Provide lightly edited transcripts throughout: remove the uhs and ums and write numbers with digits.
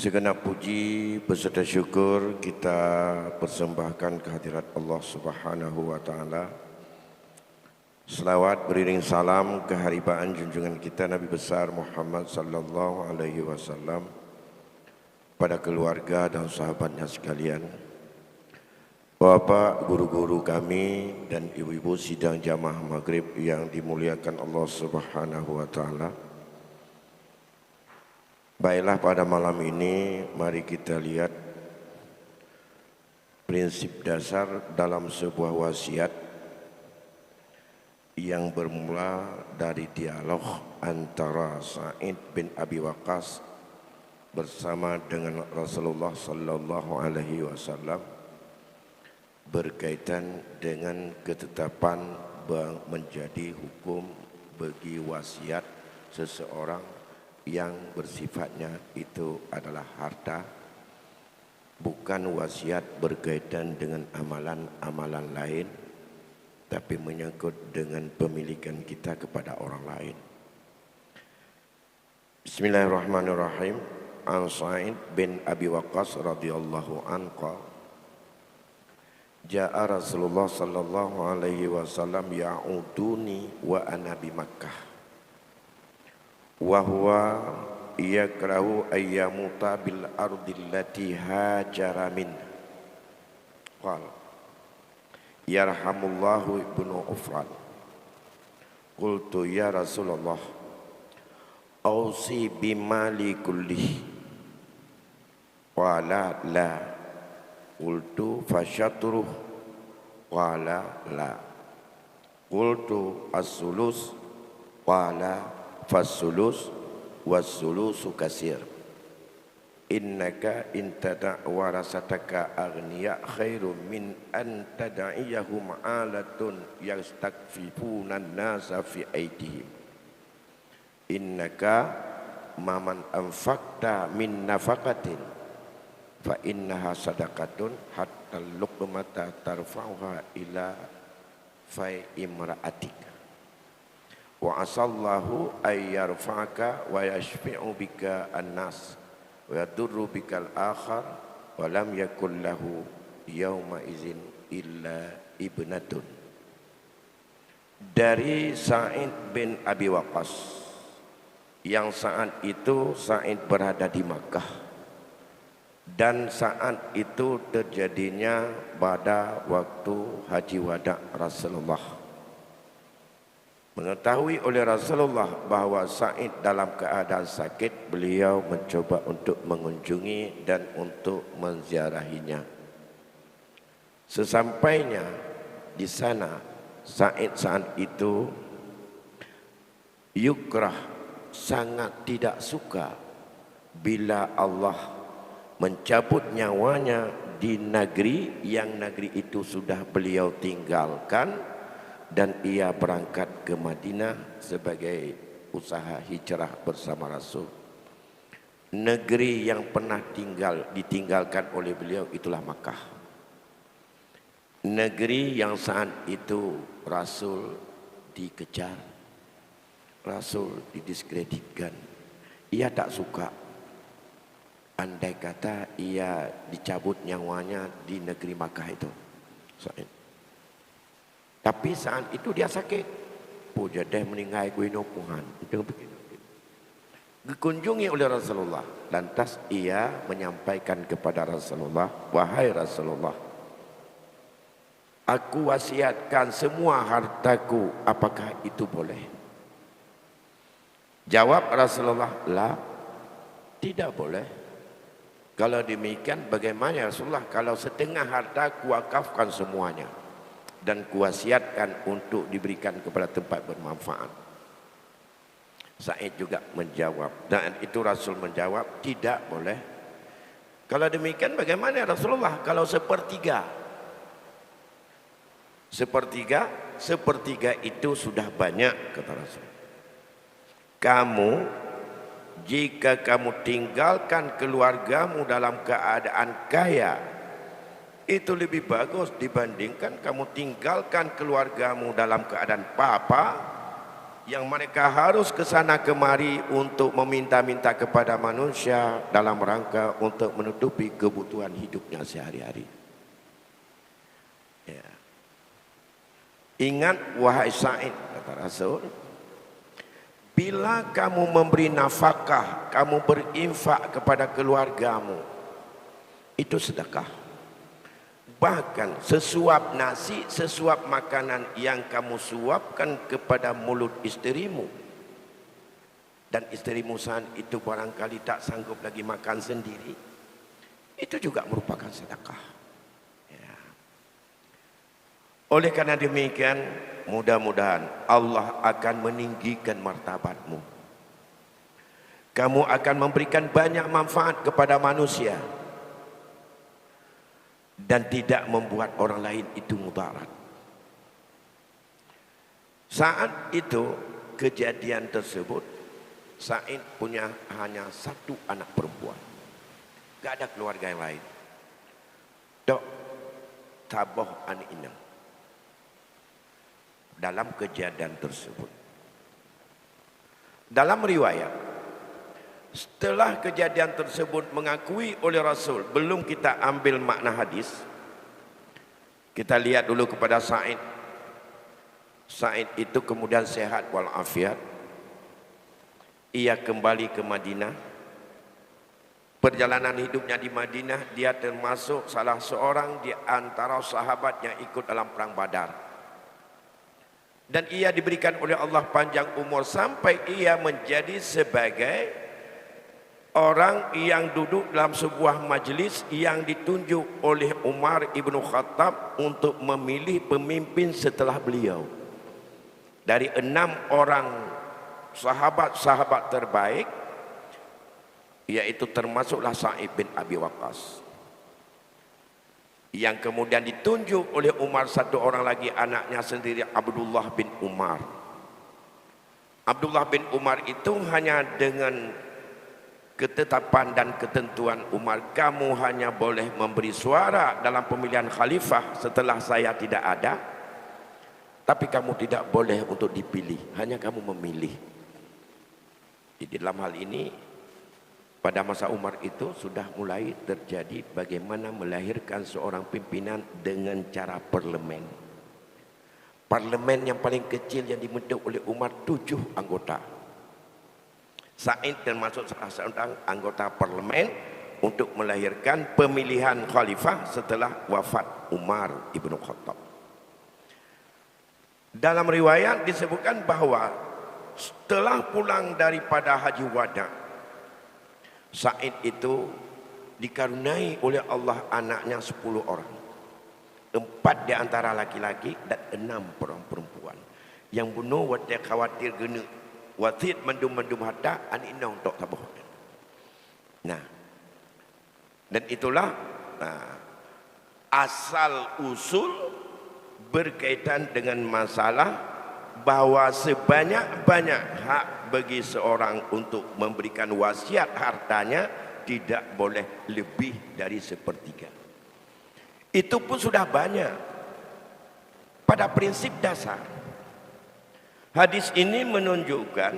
Segenap puji beserta syukur kita persembahkan kehadirat Allah Subhanahu wa taala. Selawat beriring salam keharibaan junjungan kita Nabi besar Muhammad sallallahu alaihi wasallam pada keluarga dan sahabatnya sekalian. Bapak, guru-guru kami dan ibu-ibu sidang jamaah maghrib yang dimuliakan Allah Subhanahu wa taala. Baiklah, pada malam ini mari kita lihat prinsip dasar dalam sebuah wasiat yang bermula dari dialog antara Sa'id bin Abi Waqqas bersama dengan Rasulullah sallallahu alaihi wasallam berkaitan dengan ketetapan menjadi hukum bagi wasiat seseorang yang bersifatnya itu adalah harta, bukan wasiat berkaitan dengan amalan-amalan lain, tapi menyangkut dengan pemilikan kita kepada orang lain. Bismillahirrahmanirrahim. An Sa'id bin Abi Waqqas radhiyallahu anhu, Ja'a Rasulullah sallallahu alaihi wasallam ya'uduni wa ana bi Makkah wa huwa yakrahu ayyamuta bil ardi allati hajara min. Qala yarhamullahu ibnu Ufran. Qultu ya Rasulullah ausi bimali kulli. Qala la. Qultu fashatruh. Qala la. Qultu as-sulus. Qala fasulus wasulusu kasir. Innaka intada' warasataka aghniya khairum min an tada'iyahum alatun yastakfifuna an-nasa fi aidihim. Innaka maman anfaqta min nafaqatin fa innaha sadaqatun hatta luqmata tarfa'uha ila fai imra'atik. Wa asallahu ay yarfa'aka wa yashfi'u bika an-nas wa yadurru bika al-akhar wa lam yakul lahu yawma izin illa ibnatun. Dari Sa'id bin Abi Waqqas, yang saat itu Sa'id berada di Makkah, dan saat itu terjadinya pada waktu haji wada Rasulullah. Mengetahui oleh Rasulullah bahawa Sa'id dalam keadaan sakit, beliau mencoba untuk mengunjungi dan untuk menziarahinya. Sesampainya di sana, Sa'id saat itu yukrah, sangat tidak suka bila Allah mencabut nyawanya di negeri yang negeri itu sudah beliau tinggalkan, dan ia berangkat ke Madinah sebagai usaha hijrah bersama Rasul. Negeri yang pernah ditinggalkan oleh beliau itulah Makkah. Negeri yang saat itu Rasul dikejar, Rasul didiskreditkan. Ia tak suka. Andai kata ia dicabut nyawanya di negeri Makkah itu. Tapi saat itu dia sakit. Pujadah meninggal kuino Tuhan. Itu begini. Dikunjungi oleh Rasulullah. Lantas ia menyampaikan kepada Rasulullah, wahai Rasulullah, aku wasiatkan semua hartaku, apakah itu boleh? Jawab Rasulullah, la, tidak boleh. Kalau demikian bagaimana Rasulullah kalau setengah harta kuwakafkan semuanya dan kuwasiatkan untuk diberikan kepada tempat bermanfaat? Sa'id juga menjawab, dan itu Rasul menjawab, tidak boleh. Kalau demikian bagaimana Rasulullah kalau sepertiga? Sepertiga itu sudah banyak, kata Rasul. Jika kamu tinggalkan keluargamu dalam keadaan kaya, itu lebih bagus dibandingkan kamu tinggalkan keluargamu dalam keadaan papa yang mereka harus ke sana kemari untuk meminta-minta kepada manusia dalam rangka untuk menutupi kebutuhan hidupnya sehari-hari. Ya. Ingat wahai Sa'id, kata Rasul, bila kamu memberi nafkah, kamu berinfak kepada keluargamu, itu sedekah. Bahkan sesuap nasi, sesuap makanan yang kamu suapkan kepada mulut isterimu, dan isterimu saat itu barangkali tak sanggup lagi makan sendiri, itu juga merupakan sedekah. Ya. Oleh karena demikian, mudah-mudahan Allah akan meninggikan martabatmu. Kamu akan memberikan banyak manfaat kepada manusia dan tidak membuat orang lain itu mudarat. Saat itu kejadian tersebut, Sa'id punya hanya satu anak perempuan, gak ada keluarga yang lain. Dok taboh anak ini dalam kejadian tersebut. Dalam riwayat, setelah kejadian tersebut mengakui oleh Rasul, belum kita ambil makna hadis, kita lihat dulu kepada Sa'id. Sa'id itu kemudian sehat walafiat. Ia kembali ke Madinah. Perjalanan hidupnya di Madinah, dia termasuk salah seorang di antara sahabat yang ikut dalam perang Badar. Dan ia diberikan oleh Allah panjang umur sampai ia menjadi sebagai orang yang duduk dalam sebuah majlis yang ditunjuk oleh Umar ibnu Khattab untuk memilih pemimpin setelah beliau. Dari 6 orang sahabat-sahabat terbaik, yaitu termasuklah Sa'id bin Abi Waqqas, yang kemudian ditunjuk oleh Umar satu orang lagi, anaknya sendiri, Abdullah bin Umar. Abdullah bin Umar itu hanya dengan ketetapan dan ketentuan Umar, kamu hanya boleh memberi suara dalam pemilihan khalifah setelah saya tidak ada, tapi kamu tidak boleh untuk dipilih, hanya kamu memilih. Jadi dalam hal ini, pada masa Umar itu sudah mulai terjadi bagaimana melahirkan seorang pimpinan dengan cara parlemen. Parlemen yang paling kecil yang dibentuk oleh Umar 7 anggota. Sa'id termasuk salah seorang anggota parlemen untuk melahirkan pemilihan khalifah setelah wafat Umar ibnu Khattab. Dalam riwayat disebutkan bahawa setelah pulang daripada Haji Wada, Sa'id itu dikaruniai oleh Allah anaknya 10 orang. 4 di antara laki-laki dan 6 perempuan. Yang bunuh waktu khawatir gena wasit mendum-mendum hatta an inna untuk tabuh. Nah, dan itulah asal usul berkaitan dengan masalah bahawa sebanyak-banyak hak bagi seorang untuk memberikan wasiat hartanya tidak boleh lebih dari 1/3. Itu pun sudah banyak pada prinsip dasar. Hadis ini menunjukkan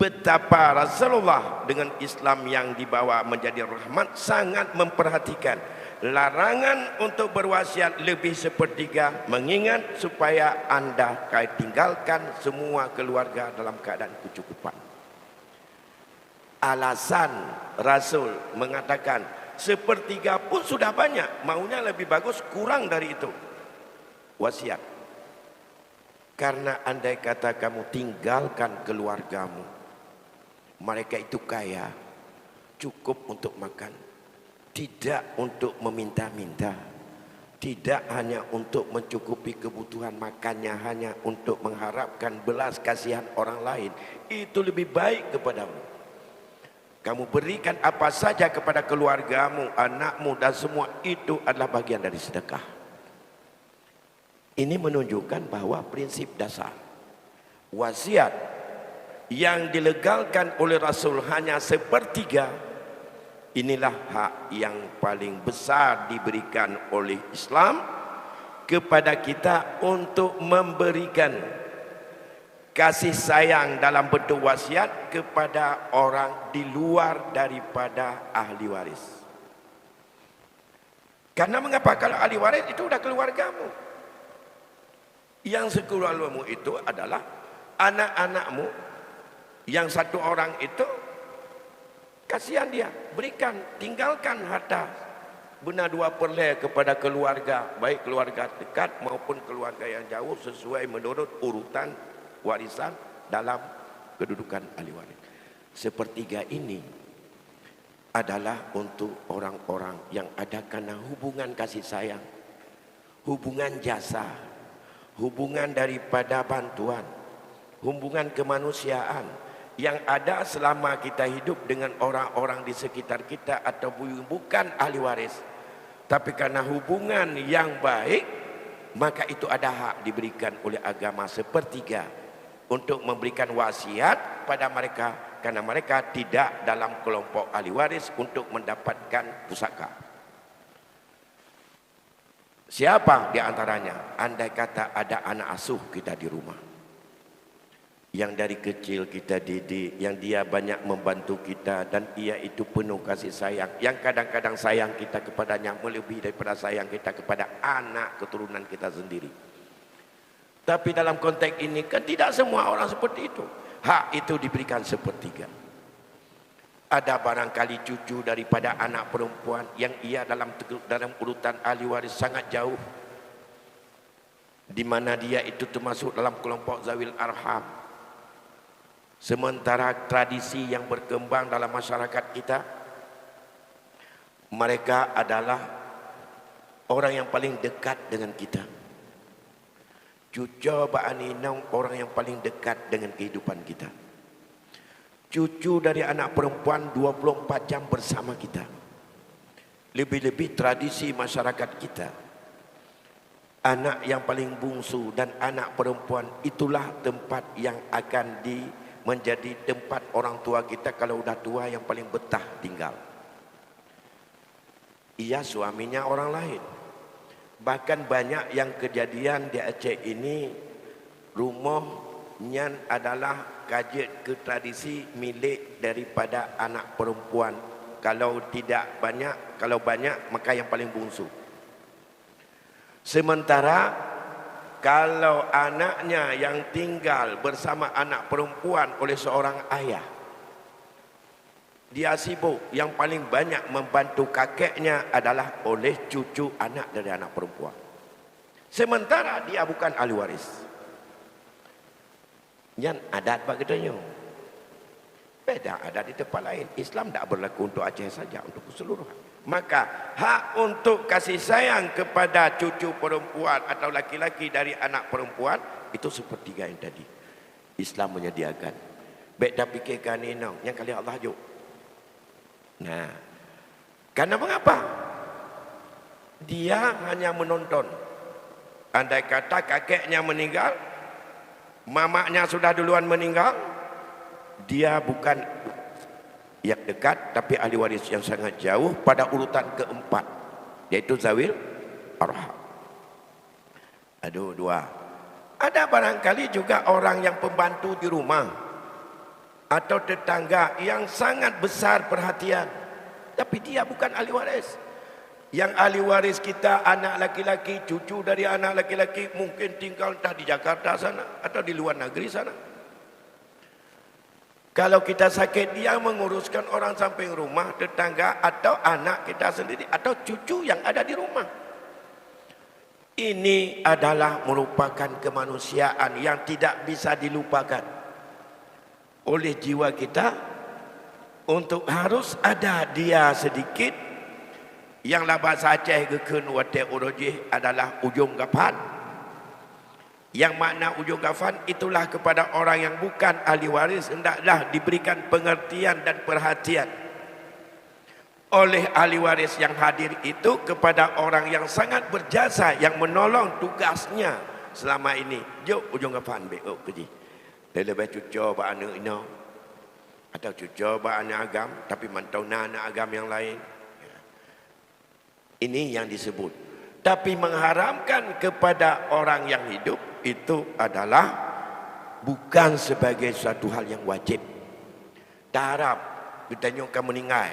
betapa Rasulullah dengan Islam yang dibawa menjadi rahmat sangat memperhatikan larangan untuk berwasiat lebih 1/3, mengingat supaya anda tinggalkan semua keluarga dalam keadaan kecukupan. Alasan Rasul mengatakan 1/3 pun sudah banyak, maunya lebih bagus kurang dari itu wasiat. Karena andai kata kamu tinggalkan keluargamu, mereka itu kaya, cukup untuk makan, tidak untuk meminta-minta, tidak hanya untuk mencukupi kebutuhan makannya, hanya untuk mengharapkan belas kasihan orang lain, itu lebih baik kepadamu. Kamu berikan apa saja kepada keluargamu, anakmu dan semua itu adalah bagian dari sedekah. Ini menunjukkan bahawa prinsip dasar wasiat yang dilegalkan oleh Rasul hanya 1/3, inilah hak yang paling besar diberikan oleh Islam kepada kita untuk memberikan kasih sayang dalam bentuk wasiat kepada orang di luar daripada ahli waris. Karena mengapa? Kalau ahli waris itu sudah keluargamu. Yang sekeluargamu itu adalah anak-anakmu. Yang satu orang itu, kasihan dia, berikan, tinggalkan harta benar 2/4 kepada keluarga, baik keluarga dekat maupun keluarga yang jauh, sesuai menurut urutan warisan dalam kedudukan ahli waris. 1/3 ini adalah untuk orang-orang yang ada karena hubungan kasih sayang, hubungan jasa, hubungan daripada bantuan, hubungan kemanusiaan yang ada selama kita hidup dengan orang-orang di sekitar kita atau bukan ahli waris. Tapi karena hubungan yang baik, maka itu ada hak diberikan oleh agama 1/3 untuk memberikan wasiat pada mereka, karena mereka tidak dalam kelompok ahli waris untuk mendapatkan pusaka. Siapa di antaranya? Andai kata ada anak asuh kita di rumah, yang dari kecil kita didik, yang dia banyak membantu kita dan ia itu penuh kasih sayang, yang kadang-kadang sayang kita kepadanya melebihi daripada sayang kita kepada anak keturunan kita sendiri. Tapi dalam konteks ini kan tidak semua orang seperti itu. Hak itu diberikan 1/3. Ada barangkali cucu daripada anak perempuan yang ia dalam urutan ahli waris sangat jauh, di mana dia itu termasuk dalam kelompok zawil arham. Sementara tradisi yang berkembang dalam masyarakat kita, mereka adalah orang yang paling dekat dengan kita. Cucu ba'aninong orang yang paling dekat dengan kehidupan kita. Cucu dari anak perempuan 24 jam bersama kita. Lebih-lebih tradisi masyarakat kita, anak yang paling bungsu dan anak perempuan itulah tempat yang akan menjadi tempat orang tua kita kalau sudah tua yang paling betah tinggal. Ia suaminya orang lain. Bahkan banyak yang kejadian di Aceh ini, rumahnya adalah kajet ke tradisi milik daripada anak perempuan. Kalau tidak banyak, kalau banyak maka yang paling bungsu. Sementara kalau anaknya yang tinggal bersama anak perempuan oleh seorang ayah, dia sibuk, yang paling banyak membantu kakeknya adalah oleh cucu anak dari anak perempuan. Sementara dia bukan ahli waris. Yang adat bagainya. Beda adat di tempat lain. Islam tidak berlaku untuk Aceh saja, untuk keseluruhan. Maka hak untuk kasih sayang kepada cucu perempuan atau laki-laki dari anak perempuan itu 1/3 yang tadi Islam menyediakan. Baik dah fikirkan ini yang kali Allah juk. Nah, karena mengapa? Dia hanya menonton. Andai kata kakeknya meninggal, mamaknya sudah duluan meninggal, dia bukan yang dekat tapi ahli waris yang sangat jauh pada urutan keempat, yaitu zawil arham. Aduh, 2. Ada barangkali juga orang yang pembantu di rumah atau tetangga yang sangat besar perhatian, tapi dia bukan ahli waris. Yang ahli waris kita anak laki-laki, cucu dari anak laki-laki, mungkin tinggal entah di Jakarta sana atau di luar negeri sana. Kalau kita sakit, dia menguruskan orang samping rumah, tetangga atau anak kita sendiri atau cucu yang ada di rumah. Ini adalah merupakan kemanusiaan yang tidak bisa dilupakan oleh jiwa kita, untuk harus ada dia sedikit yang lah bahasa Aceh gekun wate urojih adalah ujung gafan. Yang makna ujung gafan itulah kepada orang yang bukan ahli waris hendaklah diberikan pengertian dan perhatian oleh ahli waris yang hadir itu kepada orang yang sangat berjasa, yang menolong tugasnya selama ini. Jom ujung gafan beok keji. Lebih cucu anak ini atau cucu anak agam tapi mantau anak agam yang lain. Ini yang disebut. Tapi mengharamkan kepada orang yang hidup itu adalah bukan sebagai suatu hal yang wajib. Tak harap kita tengokkan meninggal,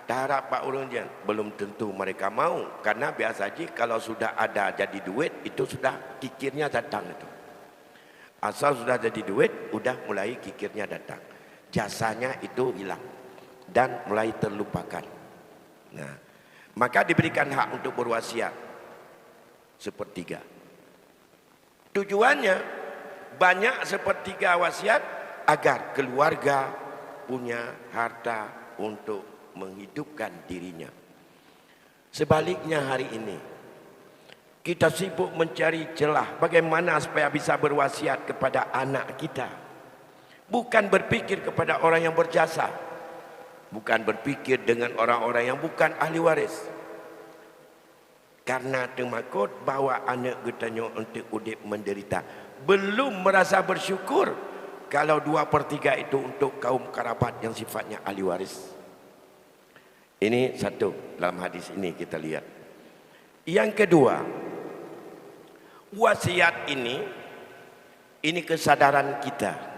tak harap Pak Urunjan, belum tentu mereka mau. Karena biasa saja kalau sudah ada jadi duit, itu sudah kikirnya datang itu. Asal sudah jadi duit, udah mulai kikirnya datang. Jasanya itu hilang dan mulai terlupakan. Nah, maka diberikan hak untuk berwasiat sepertiga. Tujuannya banyak sepertiga wasiat agar keluarga punya harta untuk menghidupkan dirinya. Sebaliknya hari ini kita sibuk mencari celah bagaimana supaya bisa berwasiat kepada anak kita. Bukan berpikir kepada orang yang berjasa, bukan berpikir dengan orang-orang yang bukan ahli waris. Karena temakut bawa anak getanya untuk hidup menderita, belum merasa bersyukur kalau 2/3 itu untuk kaum kerabat yang sifatnya ahli waris. Ini satu dalam hadis ini kita lihat. Yang kedua, wasiat ini kesadaran kita.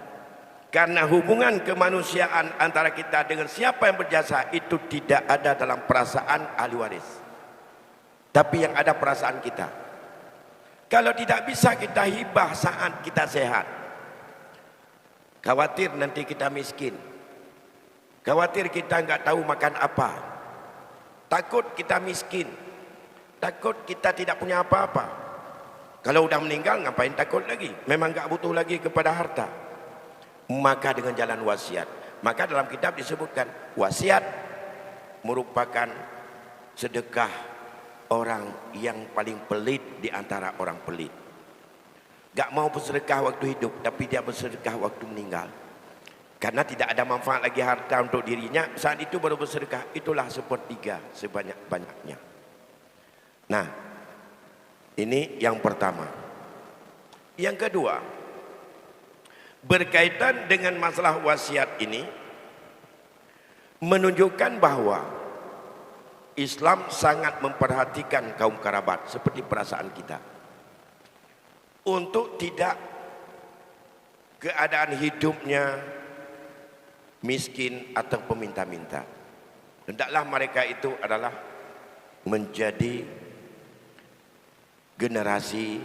Karena hubungan kemanusiaan antara kita dengan siapa yang berjasa itu tidak ada dalam perasaan ahli waris, tapi yang ada perasaan kita. Kalau tidak bisa kita hibah saat kita sehat, khawatir nanti kita miskin, khawatir kita enggak tahu makan apa, takut kita miskin, takut kita tidak punya apa-apa. Kalau udah meninggal ngapain takut lagi? Memang enggak butuh lagi kepada harta. Maka dengan jalan wasiat. Maka dalam kitab disebutkan wasiat merupakan sedekah orang yang paling pelit di antara orang pelit. Gak mau bersedekah waktu hidup, tapi dia bersedekah waktu meninggal. Karena tidak ada manfaat lagi harta untuk dirinya, saat itu baru bersedekah. Itulah sepertiga sebanyak-banyaknya. Nah, ini yang pertama. Yang kedua, berkaitan dengan masalah wasiat ini menunjukkan bahwa Islam sangat memperhatikan kaum kerabat seperti perasaan kita, untuk tidak keadaan hidupnya miskin atau peminta-minta. Hendaklah mereka itu adalah menjadi generasi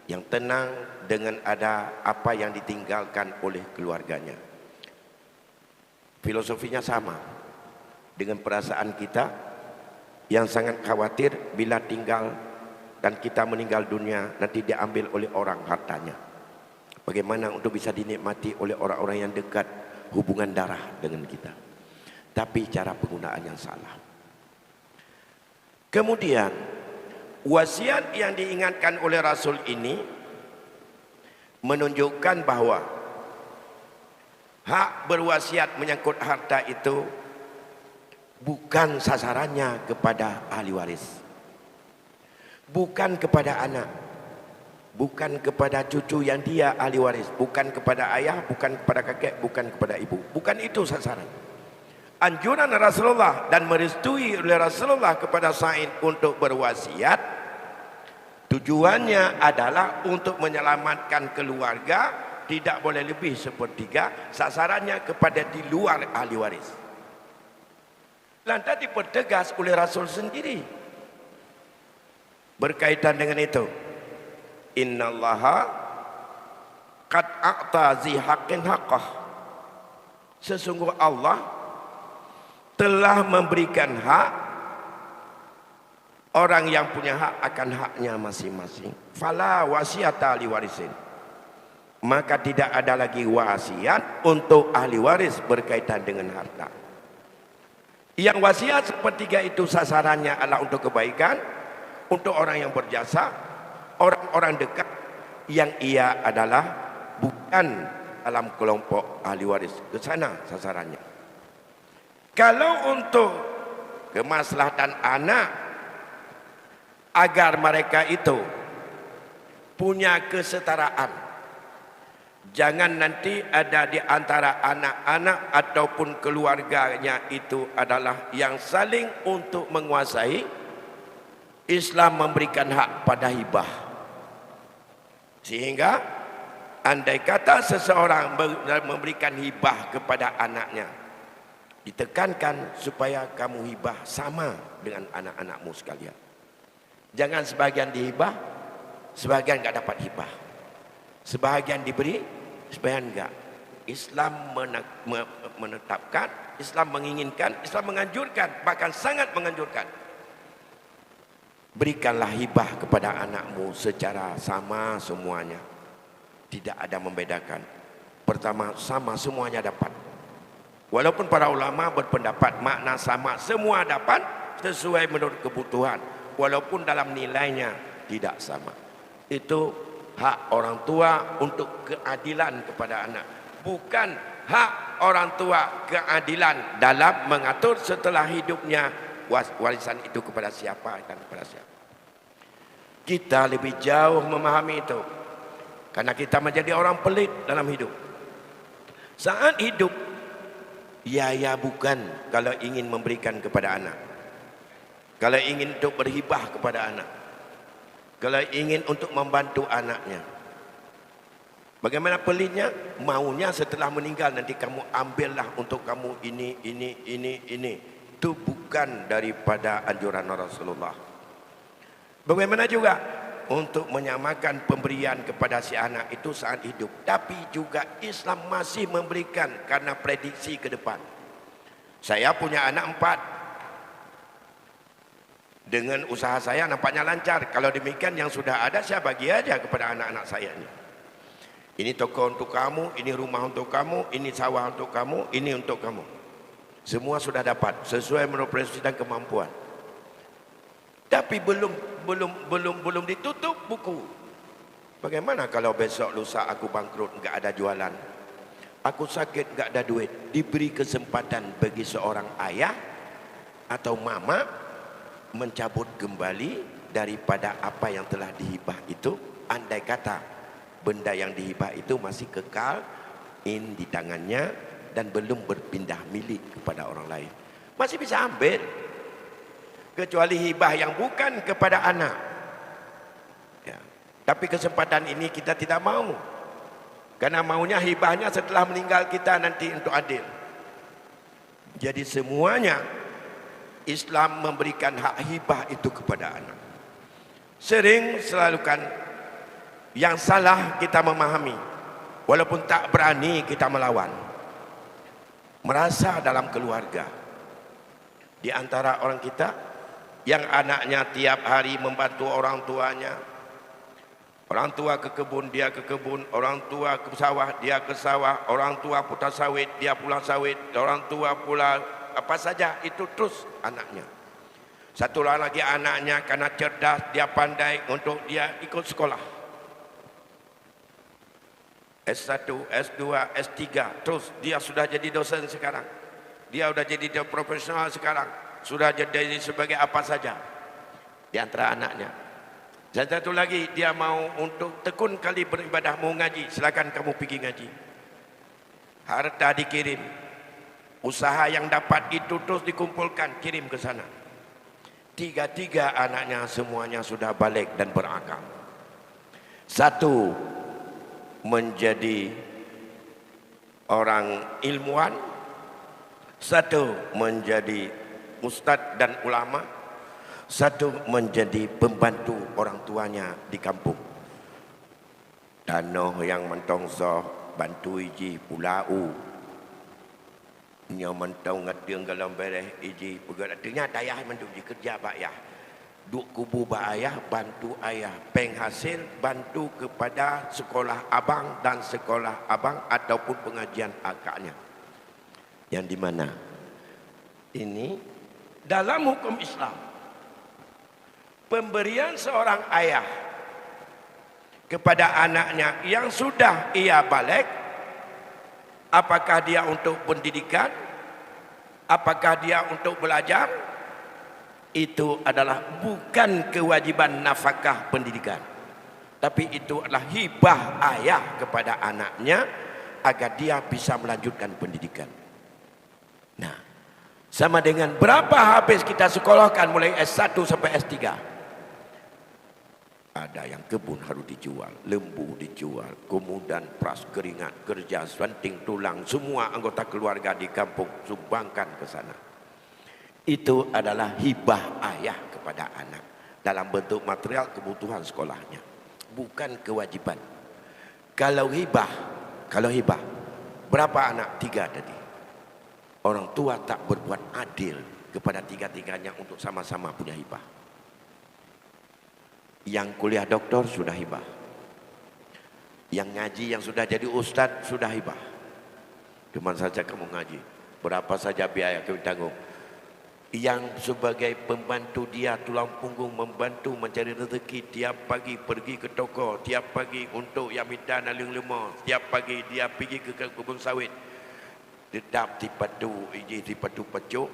yang tenang dengan ada apa yang ditinggalkan oleh keluarganya. Filosofinya sama dengan perasaan kita yang sangat khawatir bila tinggal dan kita meninggal dunia nanti diambil oleh orang hartanya. Bagaimana untuk bisa dinikmati oleh orang-orang yang dekat hubungan darah dengan kita. Tapi cara penggunaan yang salah. Kemudian wasiat yang diingatkan oleh Rasul ini menunjukkan bahwa hak berwasiat menyangkut harta itu bukan sasarannya kepada ahli waris, bukan kepada anak, bukan kepada cucu yang dia ahli waris, bukan kepada ayah, bukan kepada kakek, bukan kepada ibu. Bukan itu sasaran. Anjuran Rasulullah dan merestui oleh Rasulullah kepada Sa'id untuk berwasiat, tujuannya adalah untuk menyelamatkan keluarga, tidak boleh lebih sepertiga, sasarannya kepada di luar ahli waris. Lantas dipertegas oleh Rasul sendiri berkaitan dengan itu. Innallaha qad a'ta zi haqqin haqqah. Sesungguh Allah telah memberikan hak orang yang punya hak akan haknya masing-masing. Fala wasiata li warisin. Maka tidak ada lagi wasiat untuk ahli waris berkaitan dengan harta. Yang wasiat sepertiga itu sasarannya adalah untuk kebaikan, untuk orang yang berjasa, orang-orang dekat yang ia adalah bukan dalam kelompok ahli waris. Ke sana sasarannya. Kalau untuk kemaslahatan anak, agar mereka itu punya kesetaraan, jangan nanti ada di antara anak-anak ataupun keluarganya itu adalah yang saling untuk menguasai. Islam memberikan hak pada hibah, sehingga andai kata seseorang memberikan hibah kepada anaknya, ditekankan supaya kamu hibah sama dengan anak-anakmu sekalian. Jangan sebahagian dihibah, sebahagian enggak dapat hibah. Sebahagian diberi, sebahagian enggak. Islam menetapkan, Islam menginginkan, Islam menganjurkan, bahkan sangat menganjurkan. Berikanlah hibah kepada anakmu secara sama semuanya. Tidak ada membedakan. Pertama, sama semuanya dapat. Walaupun para ulama berpendapat makna sama semua dapat sesuai menurut kebutuhan. Walaupun dalam nilainya tidak sama. Itu hak orang tua untuk keadilan kepada anak. Bukan hak orang tua keadilan dalam mengatur setelah hidupnya warisan itu kepada siapa dan kepada siapa. Kita lebih jauh memahami itu. Karena kita menjadi orang pelit dalam hidup. Saat hidup, ya bukan kalau ingin memberikan kepada anak. Kalau ingin untuk berhibah kepada anak. Kalau ingin untuk membantu anaknya. Bagaimana pelitnya? Maunya setelah meninggal nanti kamu ambillah untuk kamu ini. Itu bukan daripada anjuran Rasulullah. Bagaimana juga untuk menyamakan pemberian kepada si anak itu saat hidup. Tapi juga Islam masih memberikan karena prediksi ke depan. Saya punya anak 4. Dengan usaha saya nampaknya lancar. Kalau demikian yang sudah ada saya bagi aja kepada anak-anak saya ini. Ini toko untuk kamu, ini rumah untuk kamu, ini sawah untuk kamu, ini untuk kamu. Semua sudah dapat sesuai menurut prestasi dan kemampuan. Tapi belum ditutup buku. Bagaimana kalau besok lusa aku bangkrut, enggak ada jualan? Aku sakit, enggak ada duit. Diberi kesempatan bagi seorang ayah atau mama mencabut kembali daripada apa yang telah dihibah itu. Andai kata benda yang dihibah itu masih kekal di tangannya dan belum berpindah milik kepada orang lain, masih bisa ambil. Kecuali hibah yang bukan kepada anak ya. Tapi kesempatan ini kita tidak mau, karena maunya hibahnya setelah meninggal kita nanti untuk adil. Jadi semuanya Islam memberikan hak hibah itu kepada anak. Sering selalukan yang salah kita memahami, walaupun tak berani kita melawan. Merasa dalam keluarga, di antara orang kita yang anaknya tiap hari membantu orang tuanya. Orang tua ke kebun, dia ke kebun. Orang tua ke sawah, dia ke sawah. Orang tua putar sawit, dia pulang sawit. Orang tua pula apa saja, itu terus anaknya. Satu lagi anaknya karena cerdas, dia pandai untuk dia ikut sekolah. S1, S2, S3, terus dia sudah jadi dosen sekarang. Dia sudah jadi profesional sekarang. Sudah jadi sebagai apa saja di antara anaknya. Dan satu lagi, dia mau untuk tekun kali beribadah, mau ngaji, silakan kamu pergi ngaji. Harta dikirim, usaha yang dapat itu terus dikumpulkan, kirim ke sana. Tiga anaknya semuanya sudah balik dan berakal. Satu menjadi orang ilmuwan, satu menjadi ustaz dan ulama, satu menjadi pembantu orang tuanya di kampung. Tanah yang mentong soh bantu iji pulau. Nya mentong ngadeng dalam bereh iji pegat artinya ayah bantu iji kerja pak ayah. Duk kubu pak ayah bantu ayah. Penghasil bantu kepada sekolah abang dan sekolah abang ataupun pengajian akaknya. Yang di mana? Ini dalam hukum Islam, pemberian seorang ayah kepada anaknya yang sudah ia balik, apakah dia untuk pendidikan, apakah dia untuk belajar, itu adalah bukan kewajiban nafkah pendidikan, tapi itu adalah hibah ayah kepada anaknya agar dia bisa melanjutkan pendidikan. Nah, sama dengan berapa habis kita sekolahkan mulai S1 sampai S3. Ada yang kebun harus dijual, lembu dijual, kemudian pras keringat, kerja, banting tulang, semua anggota keluarga di kampung sumbangkan ke sana. Itu adalah hibah ayah kepada anak dalam bentuk material kebutuhan sekolahnya, bukan kewajiban. Kalau hibah, berapa anak? 3 tadi. Orang tua tak berbuat adil kepada 3-tiganya untuk sama-sama punya hibah. Yang kuliah doktor sudah hibah, yang ngaji, yang sudah jadi ustaz sudah hibah. Cuma saja kamu ngaji, berapa saja biaya kamu tanggung. Yang sebagai pembantu dia, tulang punggung, membantu mencari rezeki, tiap pagi pergi ke toko, tiap pagi untuk yang minta naling lemah, tiap pagi dia pergi ke kebun sawit, tetap dipadu pecuk.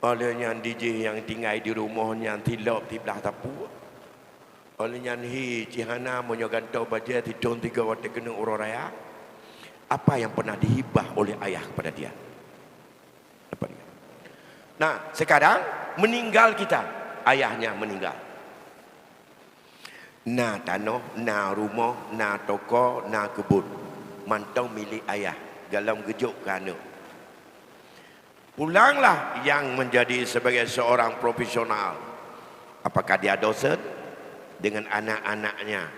Olehnya DJ yang tinggal di rumahnya tilap di belah tapu. Olehnya hi cihana menyogantau baja di don 3 waktu kena urang raya. Apa yang pernah dihibah oleh ayah kepada dia? Apa dia? Nah, sekarang meninggal kita, ayahnya meninggal. Na tanah, na rumah, na toko, na kebun, mantau milik ayah. Dalam gejuk kana. Pulanglah yang menjadi sebagai seorang profesional. Apakah dia dosen? Dengan anak-anaknya,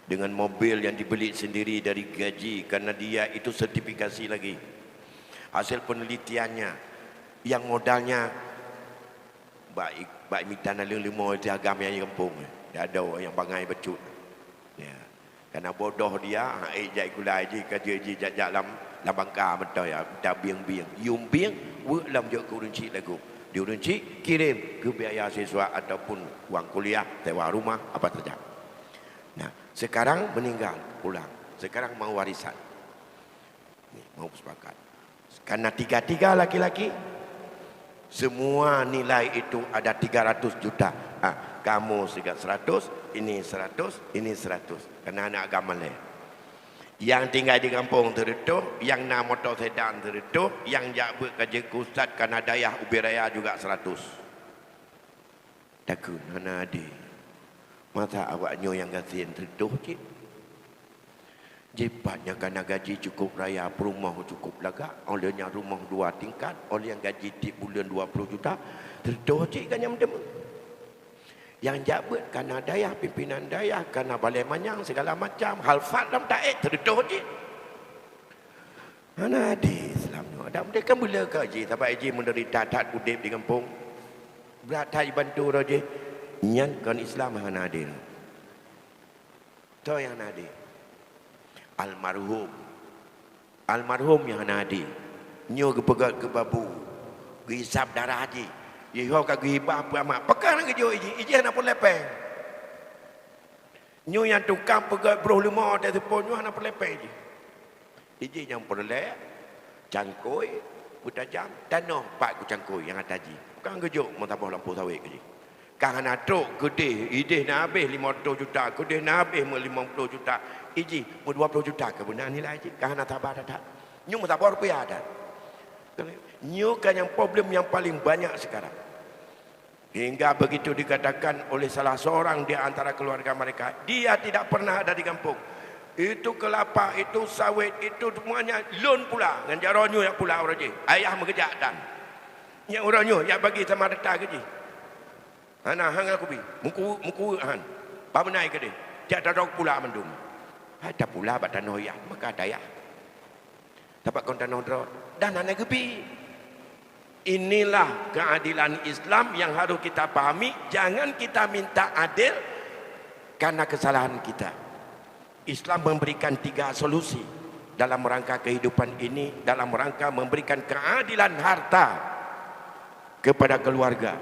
dengan mobil yang dibeli sendiri dari gaji, karena dia itu sertifikasi lagi. Hasil penelitiannya, yang modalnya baik mitana lima itu agama yang kampung. Dia ada yang bangai becut. Ya. Karena bodoh dia, jai gula ji kerja ji jajak dalam bangka betul ya, dah biang-biang. Yung biang, lam jok kurunci lagu. Diurunci, kirim ke biaya siswa ataupun uang kuliah, sewa rumah, apa saja. Nah, sekarang meninggal, pulang. Sekarang mau warisan. Mau sepakat. Karena 3 laki-laki, semua nilai itu ada 300 juta. Kamu sekitar 100, ini 100, ini 100. Karena anak agama lain. Yang tinggal di kampung tertutup, yang nak motor sedan tertutup, yang jak bekerja ke ustaz karena dayah ubi raya juga 100. Takut mana ada. Masa awaknya yang kasihan tertutup cik. Jepatnya karena gaji cukup raya, rumah cukup laga. Olehnya rumah 2 tingkat, oleh yang gaji tiap bulan 20 juta. Tertutup cik kan yang macam. Yang jabat karena dayah, pimpinan dayah, karena balai manyang segala macam, halfat dalam taik terdedah je. Mana ada Islam ni? Ada mereka mula ke je, sampai je menderita tak kudip di kampung. Berat tak bantu dah je. Nyan kan Islam mana ada. Tahu yang ada. Almarhum yang ada. Nyo ke pegat ke babu. Hisap darah je. Yeho ka gibah apa amat. Pekan ke jo iji nak pun lepeng. Nyu yang tukang pegat bro 5 dari pun nyu nak pun lepeng je. Iji yang perlek cangkoi utajam tanah pak ku cangkoi yang ataji. Bukan ke jo mau tabah lampu sawit ke je. Kang ana tok gede idih nak habis 500 juta, gede nak habis 50 juta. Iji 20 juta ke benar nilai je. Kang ana tabah dah. Nyu mau tabah rupiah dah. Nyu kan yang problem yang paling banyak sekarang. Hingga begitu dikatakan oleh salah seorang di antara keluarga mereka, dia tidak pernah ada di kampung. Itu kelapa, itu sawit, itu semuanya loan pula. Dengan jaronyo yang pula orang je. Ayah mengerjak dan. Yang orangnya yang bagi sama data kerja. Hana hang aku bi. Muku han. Ba menai ke dia. Jak darok pula mendung. Ada pula bat tanah ya, maka daya. Dapat kon tanah dro dan ana gebi. Inilah keadilan Islam yang harus kita pahami. Jangan kita minta adil karena kesalahan kita. Islam memberikan 3 solusi dalam rangka kehidupan ini, dalam rangka memberikan keadilan harta kepada keluarga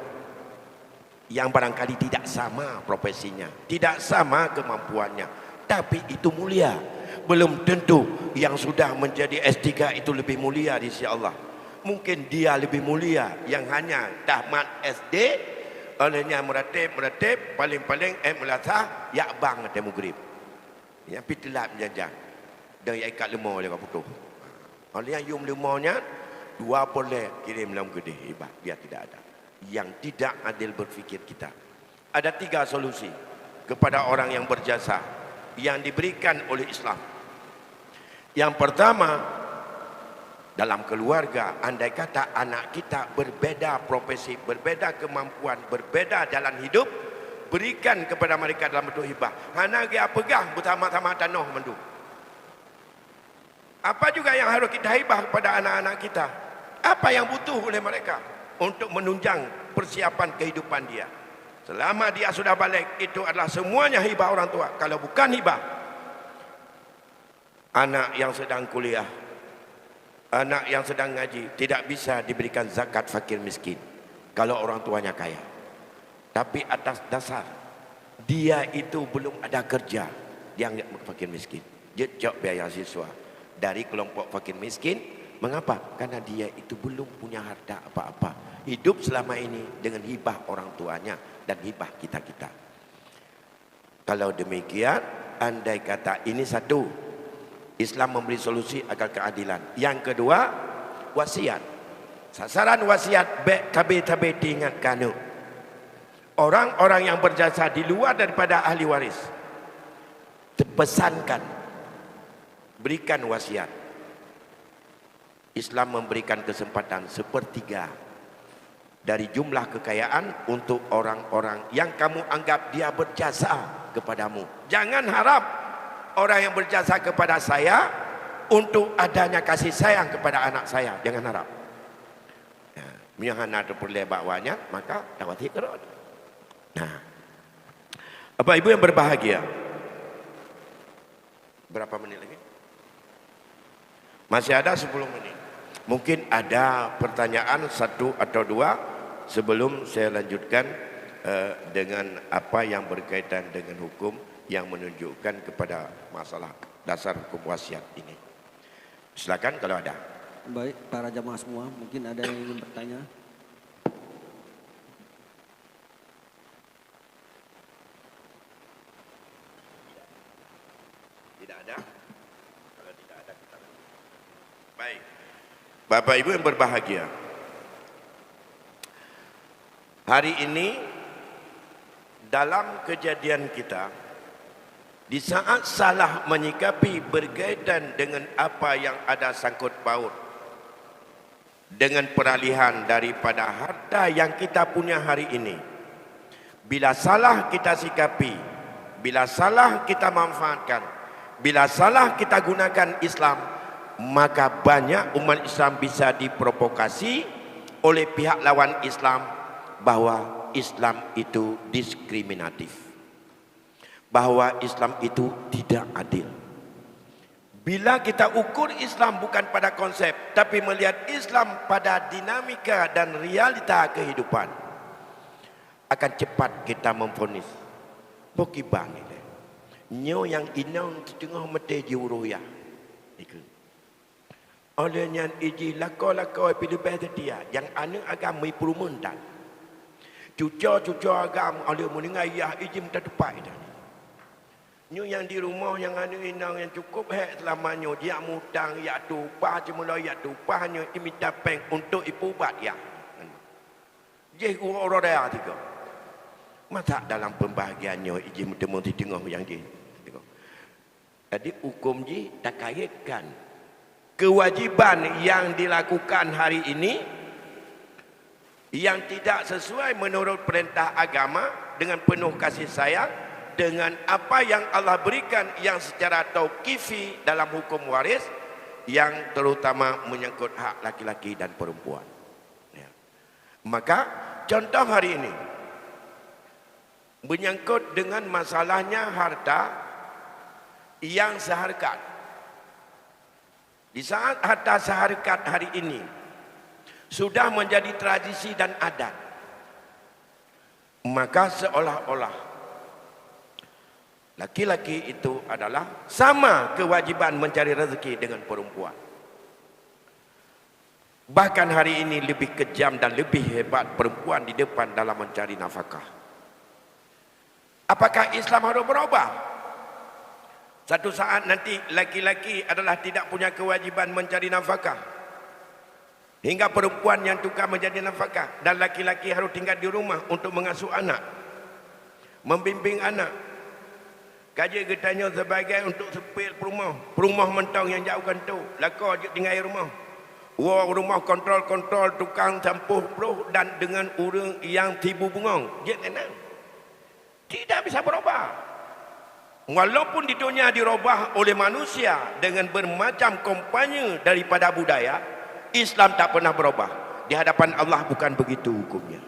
yang barangkali tidak sama profesinya, tidak sama kemampuannya, tapi itu mulia. Belum tentu yang sudah menjadi S3 itu lebih mulia di sisi Allah. Mungkin dia lebih mulia yang hanya tamat SD, olehnya meratib, paling-paling melasah, ya bang ada mugrib. Yang pitelap menjajah. Dan yang ikat lemah oleh putus. Oleh yang yum lemahnya, 2 boleh kirim dalam gede. Hebat, dia tidak ada. Yang tidak adil berfikir kita. Ada 3 solusi. kepada orang yang berjasa yang diberikan oleh Islam. Yang pertama, dalam keluarga, andai kata anak kita berbeda profesi, berbeda kemampuan, berbeda jalan hidup, berikan kepada mereka dalam bentuk hibah. Hana dia pegah bersama-sama tanah mendu. Apa juga yang harus kita hibah kepada anak-anak kita? Apa yang butuh oleh mereka untuk menunjang persiapan kehidupan dia? Selama dia sudah balik, itu adalah semuanya hibah orang tua. Kalau bukan hibah, anak yang sedang kuliah, anak yang sedang ngaji, tidak bisa diberikan zakat fakir miskin kalau orang tuanya kaya. Tapi atas dasar dia itu belum ada kerja, dia anggap fakir miskin. Dia jawab biaya siswa dari kelompok fakir miskin. Mengapa? Karena dia itu belum punya harta apa-apa. Hidup selama ini dengan hibah orang tuanya dan hibah kita-kita. Kalau demikian, andai kata ini satu, Islam memberi solusi agar keadilan. Yang kedua, wasiat. Sasaran wasiat baik tabe-tabe diingatkan. Orang-orang yang berjasa di luar daripada ahli waris, pesankan, berikan wasiat. Islam memberikan kesempatan sepertiga dari jumlah kekayaan untuk orang-orang yang kamu anggap dia berjasa kepadamu. Jangan harap orang yang berjasa kepada saya untuk adanya kasih sayang kepada anak saya. Jangan harap. Misalnya ada perlebat banyak, maka dawati kerot. Nah, Bapak Ibu yang berbahagia, berapa menit lagi? Masih ada 10 menit. Mungkin ada pertanyaan satu atau dua sebelum saya lanjutkan dengan apa yang berkaitan dengan hukum yang menunjukkan kepada masalah dasar hukum wasiat ini. Silakan kalau ada. Baik, para jamaah semua, mungkin ada yang ingin bertanya. Tidak ada? Kalau tidak ada kita. Baik. Bapak Ibu yang berbahagia, hari ini dalam kejadian kita, di saat salah menyikapi berkaitan dengan apa yang ada sangkut paut dengan peralihan daripada harta yang kita punya hari ini, bila salah kita sikapi, bila salah kita manfaatkan, bila salah kita gunakan Islam, maka banyak umat Islam bisa diprovokasi oleh pihak lawan Islam bahwa Islam itu diskriminatif, bahwa Islam itu tidak adil. Bila kita ukur Islam bukan pada konsep, tapi melihat Islam pada dinamika dan realita kehidupan, akan cepat kita memvonis bokiban ini nyo yang inang setengah mete jiuruya ikut. Olehnya iji lako-lako pilih dia yang anu agama ipurumuntan. Cucu agama oleh meningayah iji minta tupai dah. Nyu yang di rumah yang anu inang yang cukup selamanya dia mutang ya tupah cemula ya tupah nyu minta peng untuk ipubat ya. Je orang dia tiga. Masa dalam pembahagiannya iji bertemu di tengah yang dia. Jadi hukum ji tak kaitkan kewajiban yang dilakukan hari ini yang tidak sesuai menurut perintah agama dengan penuh kasih sayang dengan apa yang Allah berikan yang secara tauqifi dalam hukum waris yang terutama menyangkut hak laki-laki dan perempuan. Ya. Maka contoh hari ini menyangkut dengan masalahnya harta yang seharkat. Di saat harta seharkat hari ini sudah menjadi tradisi dan adat, maka seolah-olah laki-laki itu adalah sama kewajiban mencari rezeki dengan perempuan. Bahkan hari ini lebih kejam dan lebih hebat perempuan di depan dalam mencari nafkah. Apakah Islam harus berubah? Satu saat nanti laki-laki adalah tidak punya kewajiban mencari nafkah, hingga perempuan yang tukar menjadi nafkah, dan laki-laki harus tinggal di rumah untuk mengasuh anak, membimbing anak, Kaji getanya sebagai untuk sepil perumah. Perumah mentang yang jauhkan tu. Laka je tinggal rumah. Wah, rumah kontrol-kontrol tukang campuh peluh dan dengan orang yang tibu bungong. Dia tenang. Tidak bisa berubah. Walaupun di dunia dirubah oleh manusia dengan bermacam kompanya daripada budaya, Islam tak pernah berubah. Di hadapan Allah bukan begitu hukumnya.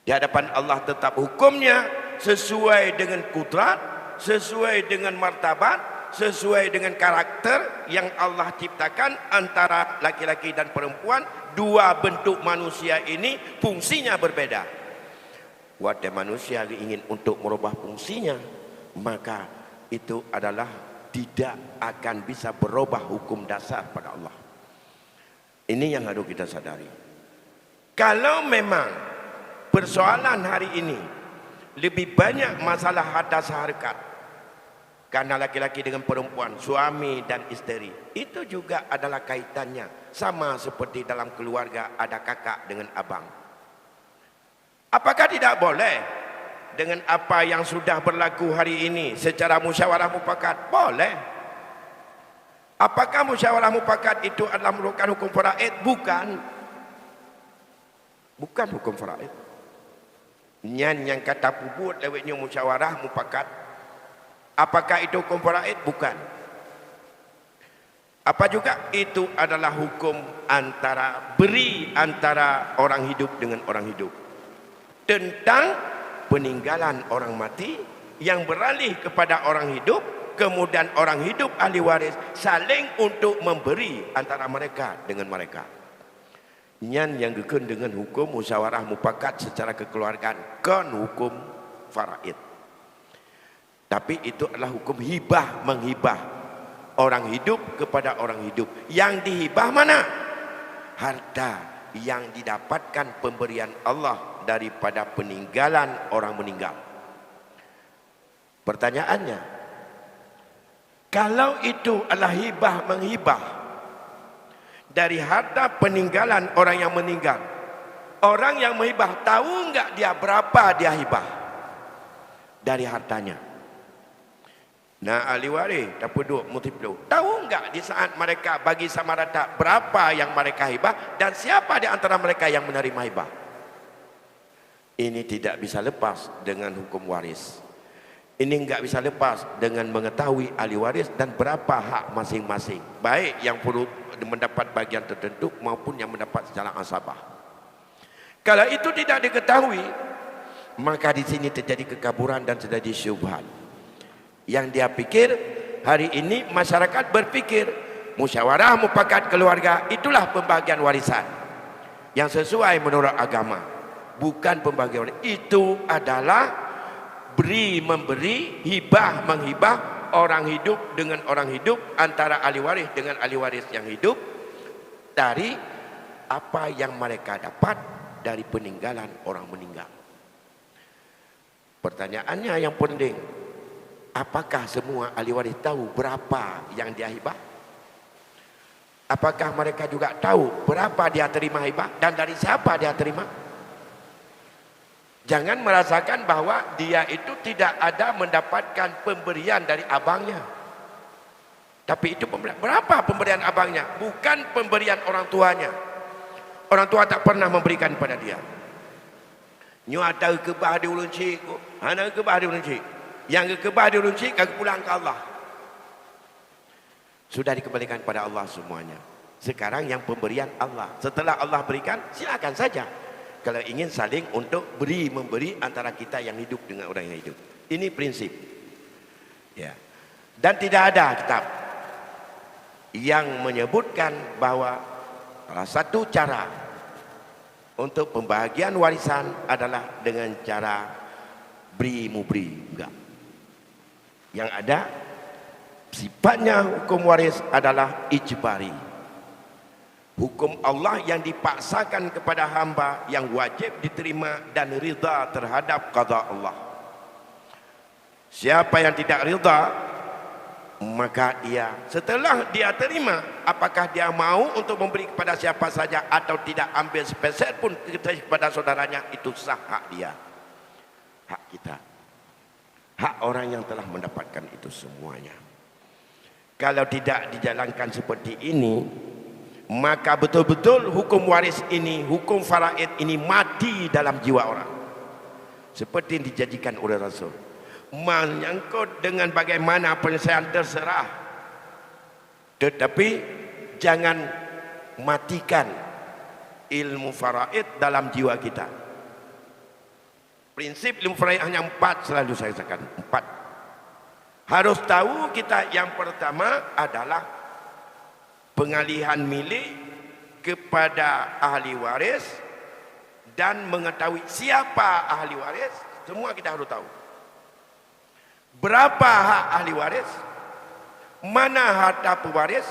Di hadapan Allah tetap hukumnya sesuai dengan kudrat, sesuai dengan martabat, sesuai dengan karakter yang Allah ciptakan antara laki-laki dan perempuan. Dua bentuk manusia ini fungsinya berbeda. Wadah manusia ingin untuk merubah fungsinya, maka itu adalah tidak akan bisa berubah hukum dasar pada Allah. Ini yang harus kita sadari. Kalau memang persoalan hari ini lebih banyak masalah hadas harkat karena laki-laki dengan perempuan, suami dan isteri, itu juga adalah kaitannya sama seperti dalam keluarga ada kakak dengan abang. Apakah tidak boleh dengan apa yang sudah berlaku hari ini secara musyawarah mufakat? Boleh. Apakah musyawarah mufakat itu adalah merupakan hukum faraid? Bukan. Bukan hukum faraid. Nyan yang kata puput lewatnya musyawarah mufakat. Apakah itu hukum faraid? Bukan. Apa juga itu adalah hukum antara beri antara orang hidup dengan orang hidup. Tentang peninggalan orang mati yang beralih kepada orang hidup, kemudian orang hidup ahli waris saling untuk memberi antara mereka dengan mereka. Nyan yang gekun dengan hukum musyawarah mufakat secara kekeluargaan, kan hukum faraid. Tapi itu adalah hukum hibah menghibah orang hidup kepada orang hidup. Yang dihibah mana? Harta yang didapatkan pemberian Allah daripada peninggalan orang meninggal. Pertanyaannya, kalau itu adalah hibah menghibah dari harta peninggalan orang yang meninggal, orang yang menghibah tahu enggak dia berapa dia hibah dari hartanya? Nah, ahli waris dapat duit multiplo. Tahu enggak di saat mereka bagi sama rata berapa yang mereka hibah dan siapa di antara mereka yang menerima hibah? Ini tidak bisa lepas dengan hukum waris. Ini enggak bisa lepas dengan mengetahui ahli waris dan berapa hak masing-masing. Baik yang perlu mendapat bagian tertentu maupun yang mendapat secara asabah. Kalau itu tidak diketahui, maka di sini terjadi kekaburan dan terjadi syubhat. Yang dia pikir, hari ini masyarakat berpikir musyawarah mufakat keluarga itulah pembagian warisan yang sesuai menurut agama. Bukan pembagian warisan, itu adalah beri memberi, hibah menghibah, orang hidup dengan orang hidup, antara ahli waris dengan ahli waris yang hidup, dari apa yang mereka dapat dari peninggalan orang meninggal. Pertanyaannya yang penting, apakah semua ahli waris tahu berapa yang dia hibah? Apakah mereka juga tahu berapa dia terima hibah dan dari siapa dia terima? Jangan merasakan bahwa dia itu tidak ada mendapatkan pemberian dari abangnya. Tapi itu berapa pemberian abangnya? Bukan pemberian orang tuanya. Orang tua tak pernah memberikan pada dia. Nyu ada kebah di ulun cik, ana kebah di ulun cik. Yang kebah di ulun cik kagak pulang ke Allah. Sudah dikembalikan pada Allah semuanya. Sekarang yang pemberian Allah. Setelah Allah berikan, silakan saja. Kalau ingin saling untuk beri memberi antara kita yang hidup dengan orang yang hidup. Ini prinsip. Ya. Dan tidak ada kitab yang menyebutkan bahwa salah satu cara untuk pembagian warisan adalah dengan cara beri mubri. Enggak. Yang ada sifatnya hukum waris adalah ijbari. Hukum Allah yang dipaksakan kepada hamba yang wajib diterima dan ridha terhadap qada Allah. Siapa yang tidak ridha, maka dia setelah dia terima, apakah dia mau untuk memberi kepada siapa saja atau tidak ambil sepeser pun kepada saudaranya, itu sah hak dia, hak kita. hak orang yang telah mendapatkan itu semuanya. Kalau tidak dijalankan seperti ini, maka betul-betul hukum waris ini, hukum faraid ini mati dalam jiwa orang. Seperti yang dijanjikan oleh Rasul. Menyangkut dengan bagaimana penyelesaian terserah. Tetapi jangan matikan ilmu faraid dalam jiwa kita. Prinsip ilmu faraid hanya 4, selalu saya katakan 4. Harus tahu kita yang pertama adalah pengalihan milik kepada ahli waris dan mengetahui siapa ahli waris. Semua kita harus tahu. Berapa hak ahli waris? Mana harta pewaris?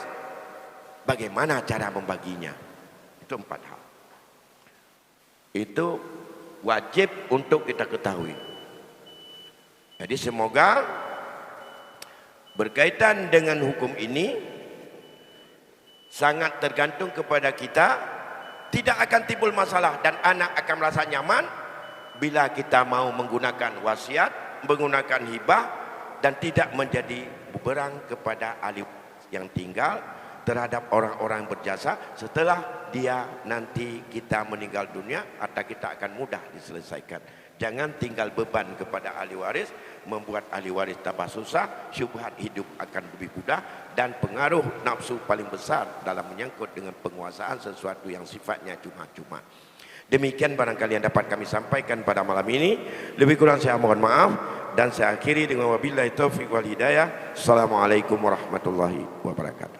Bagaimana cara membaginya? Itu 4 hal. Itu wajib untuk kita ketahui. Jadi semoga berkaitan dengan hukum ini sangat tergantung kepada kita. Tidak akan timbul masalah dan anak akan merasa nyaman bila kita mau menggunakan wasiat, menggunakan hibah dan tidak menjadi bumerang kepada ahli yang tinggal terhadap orang-orang yang berjasa setelah dia nanti kita meninggal dunia, harta kita akan mudah diselesaikan. Jangan tinggal beban kepada ahli waris, membuat ahli waris tambah susah, syubhat hidup akan lebih mudah dan pengaruh nafsu paling besar dalam menyangkut dengan penguasaan sesuatu yang sifatnya cuma-cuma. Demikian barangkali yang dapat kami sampaikan pada malam ini. Lebih kurang saya mohon maaf dan saya akhiri dengan wabillahi taufiq wal hidayah. Assalamualaikum warahmatullahi wabarakatuh.